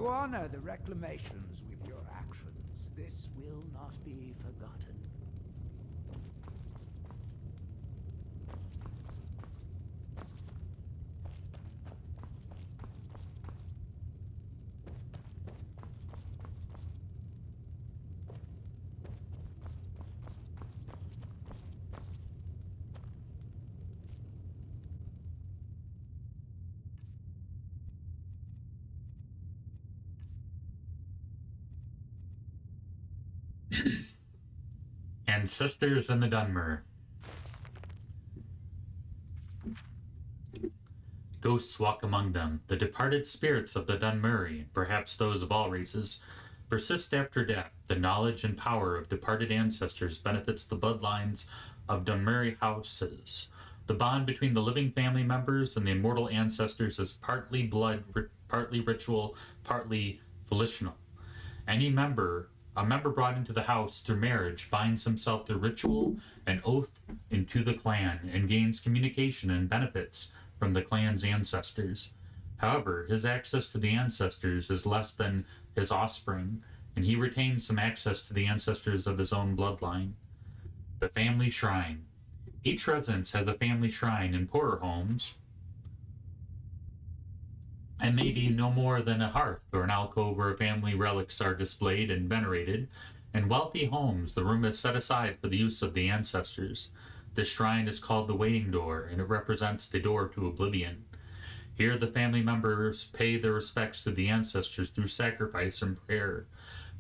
You honor the reclamations with your actions. This will not be forgotten. Ancestors in the Dunmer. Ghosts walk among them. The departed spirits of the Dunmeri, perhaps those of all races, persist after death. The knowledge and power of departed ancestors benefits the bloodlines of Dunmeri houses. The bond between the living family members and the immortal ancestors is partly blood, partly ritual, partly volitional. A member brought into the house through marriage binds himself through ritual and oath into the clan and gains communication and benefits from the clan's ancestors. However, his access to the ancestors is less than his offspring, and he retains some access to the ancestors of his own bloodline. The family shrine. Each residence has a family shrine in poorer homes, and may be no more than a hearth or an alcove where family relics are displayed and venerated. In wealthy homes, the room is set aside for the use of the ancestors. This shrine is called the waiting door, and it represents the door to oblivion. Here the family members pay their respects to the ancestors through sacrifice and prayer,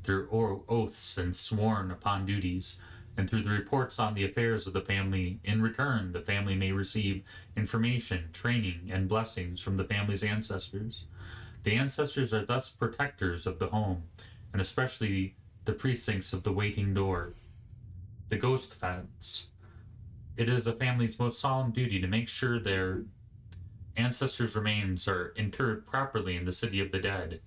through oaths and sworn upon duties, and through the reports on the affairs of the family. In return, the family may receive information, training, and blessings from the family's ancestors. The ancestors are thus protectors of the home, and especially the precincts of the waiting door. The ghost fence. It is a family's most solemn duty to make sure their ancestors' remains are interred properly in the city of the dead,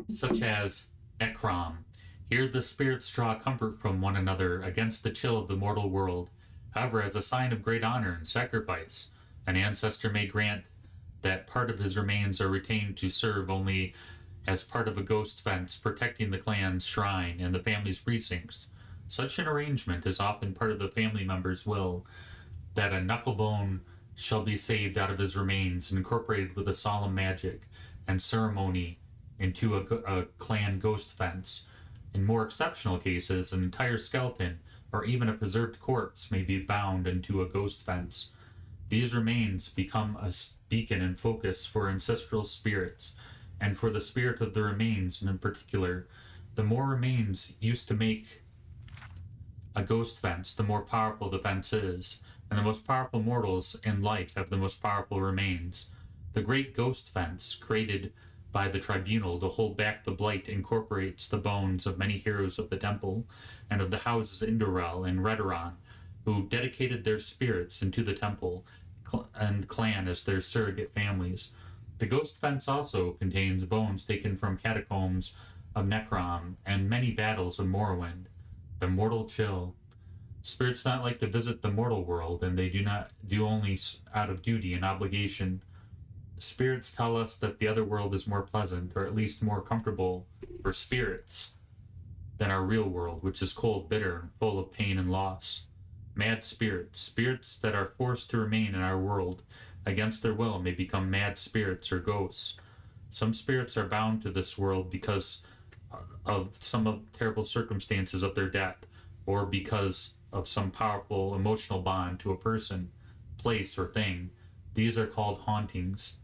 such as Ekram. Here the spirits draw comfort from one another against the chill of the mortal world. However, as a sign of great honor and sacrifice, an ancestor may grant that part of his remains are retained to serve only as part of a ghost fence protecting the clan's shrine and the family's precincts. Such an arrangement is often part of the family member's will, that a knucklebone shall be saved out of his remains and incorporated with a solemn magic and ceremony into a clan ghost fence. In more exceptional cases, an entire skeleton or even a preserved corpse may be bound into a ghost fence. These remains become a beacon and focus for ancestral spirits, and for the spirit of the remains in particular. The more remains used to make a ghost fence, the more powerful the fence is, and the most powerful mortals in life have the most powerful remains. The great ghost fence, created by the tribunal to hold back the blight, incorporates the bones of many heroes of the temple and of the houses Indorel and Redoran, who dedicated their spirits into the temple and clan as their surrogate families. The ghost fence also contains bones taken from catacombs of Necrom and many battles of Morrowind. The mortal chill. Spirits not like to visit the mortal world, and they do not do only out of duty and obligation. Spirits tell us that the other world is more pleasant, or at least more comfortable for spirits, than our real world, which is cold, bitter, and full of pain and loss. Mad spirits. Spirits that are forced to remain in our world against their will may become mad spirits or ghosts. Some spirits are bound to this world because of some of the terrible circumstances of their death, or because of some powerful emotional bond to a person, place, or thing. These are called hauntings.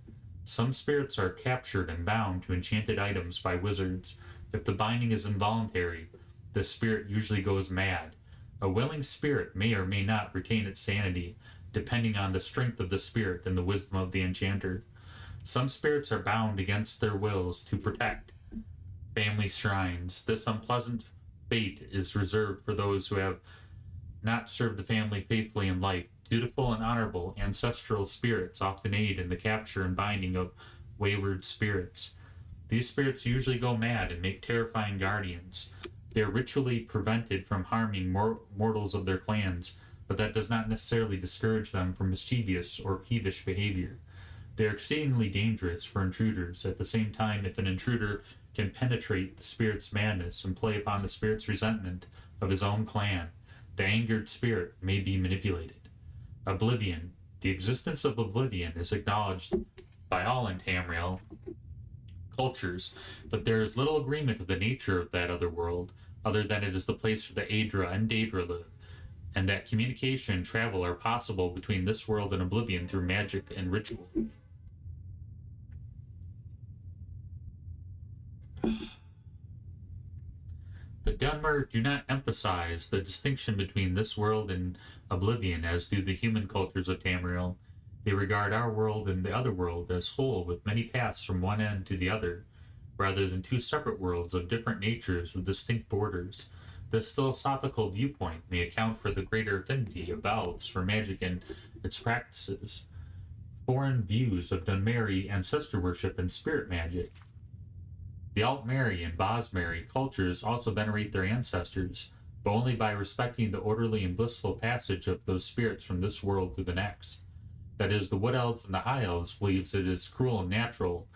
Some spirits are captured and bound to enchanted items by wizards. If the binding is involuntary, the spirit usually goes mad. A willing spirit may or may not retain its sanity, depending on the strength of the spirit and the wisdom of the enchanter. Some spirits are bound against their wills to protect family shrines. This unpleasant fate is reserved for those who have not served the family faithfully in life. Dutiful and honorable ancestral spirits often aid in the capture and binding of wayward spirits. These spirits usually go mad and make terrifying guardians. They are ritually prevented from harming mortals of their clans, but that does not necessarily discourage them from mischievous or peevish behavior. They are exceedingly dangerous for intruders. At the same time, if an intruder can penetrate the spirit's madness and play upon the spirit's resentment of his own clan, the angered spirit may be manipulated. Oblivion. The existence of oblivion is acknowledged by all in Tamriel cultures, but there is little agreement of the nature of that other world, other than it is the place where the Aedra and Daedra live, and that communication and travel are possible between this world and oblivion through magic and ritual. The Dunmer do not emphasize the distinction between this world and oblivion as do the human cultures of Tamriel. They regard our world and the other world as whole with many paths from one end to the other, rather than two separate worlds of different natures with distinct borders. This philosophical viewpoint may account for the greater affinity of elves for magic and its practices. Foreign views of Dunmeri ancestor worship and spirit magic. The Altmeri and Bosmeri cultures also venerate their ancestors, but only by respecting the orderly and blissful passage of those spirits from this world to the next. That is, the Wood Elves and the High Elves believes it is cruel and natural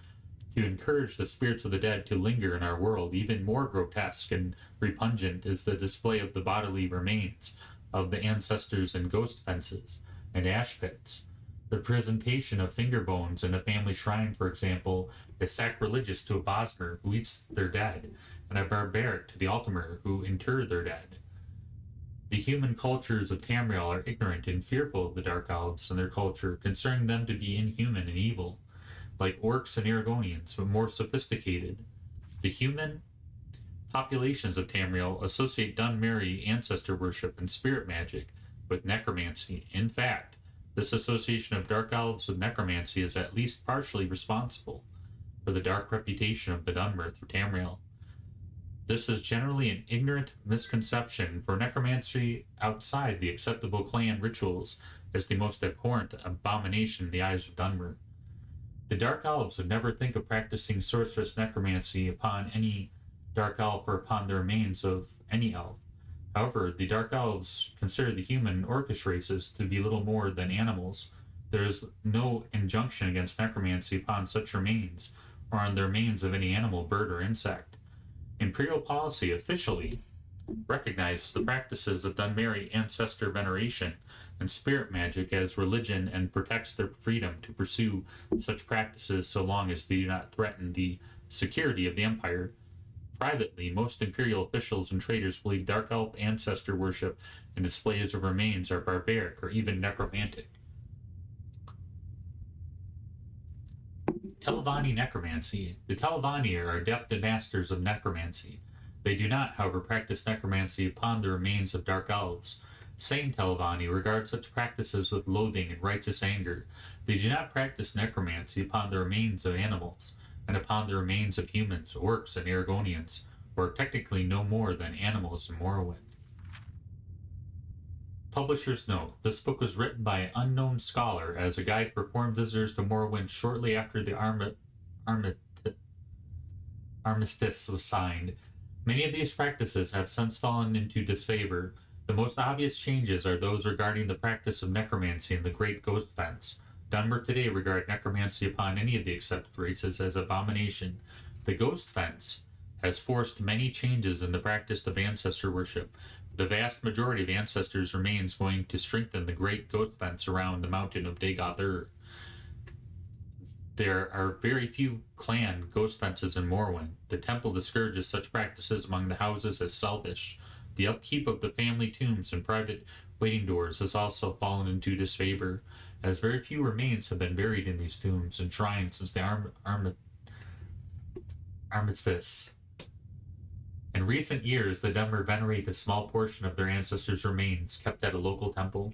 to encourage the spirits of the dead to linger in our world. Even more grotesque and repugnant is the display of the bodily remains of the ancestors in ghost fences and ash pits. The presentation of finger bones in a family shrine, for example, is sacrilegious to a Bosmer who eats their dead, and a barbaric to the Altimer who inter their dead. The human cultures of Tamriel are ignorant and fearful of the Dark Elves and their culture, considering them to be inhuman and evil, like orcs and Aragonians, but more sophisticated. The human populations of Tamriel associate Dunmeri ancestor worship and spirit magic with necromancy. In fact, this association of Dark Elves with necromancy is at least partially responsible for the dark reputation of the Dunmer through Tamriel. This is generally an ignorant misconception, for necromancy outside the acceptable clan rituals is the most abhorrent abomination in the eyes of Dunmer. The Dark Elves would never think of practicing sorceress necromancy upon any Dark Elf or upon the remains of any elf. However, the Dark Elves consider the human and orcish races to be little more than animals. There is no injunction against necromancy upon such remains, or on the remains of any animal, bird, or insect. Imperial policy officially recognizes the practices of Dunmeri ancestor veneration and spirit magic as religion and protects their freedom to pursue such practices so long as they do not threaten the security of the Empire. Privately, most Imperial officials and traders believe Dark Elf ancestor worship and displays of remains are barbaric or even necromantic. Telvanni necromancy. The Telvanni are adept and masters of necromancy. They do not, however, practice necromancy upon the remains of Dark Elves. Sane Telvanni regard such practices with loathing and righteous anger. They do not practice necromancy upon the remains of animals, and upon the remains of humans, orcs, and Aragonians, who are technically no more than animals in Morrowind. Publisher's note: this book was written by an unknown scholar as a guide for foreign visitors to Morrowind shortly after the armistice was signed. Many of these practices have since fallen into disfavor. The most obvious changes are those regarding the practice of necromancy in the Great Ghost Fence. Dunmer today regard necromancy upon any of the accepted races as abomination. The Ghost Fence has forced many changes in the practice of ancestor worship. The vast majority of ancestors remains going to strengthen the Great Ghost Fence around the mountain of Dagoth-Ur. There are very few clan ghost fences in Morrowind. The temple discourages such practices among the houses as selfish. The upkeep of the family tombs and private waiting doors has also fallen into disfavor, as very few remains have been buried in these tombs and shrines since the armistice. In recent years, the Dunmer venerate a small portion of their ancestors' remains kept at a local temple.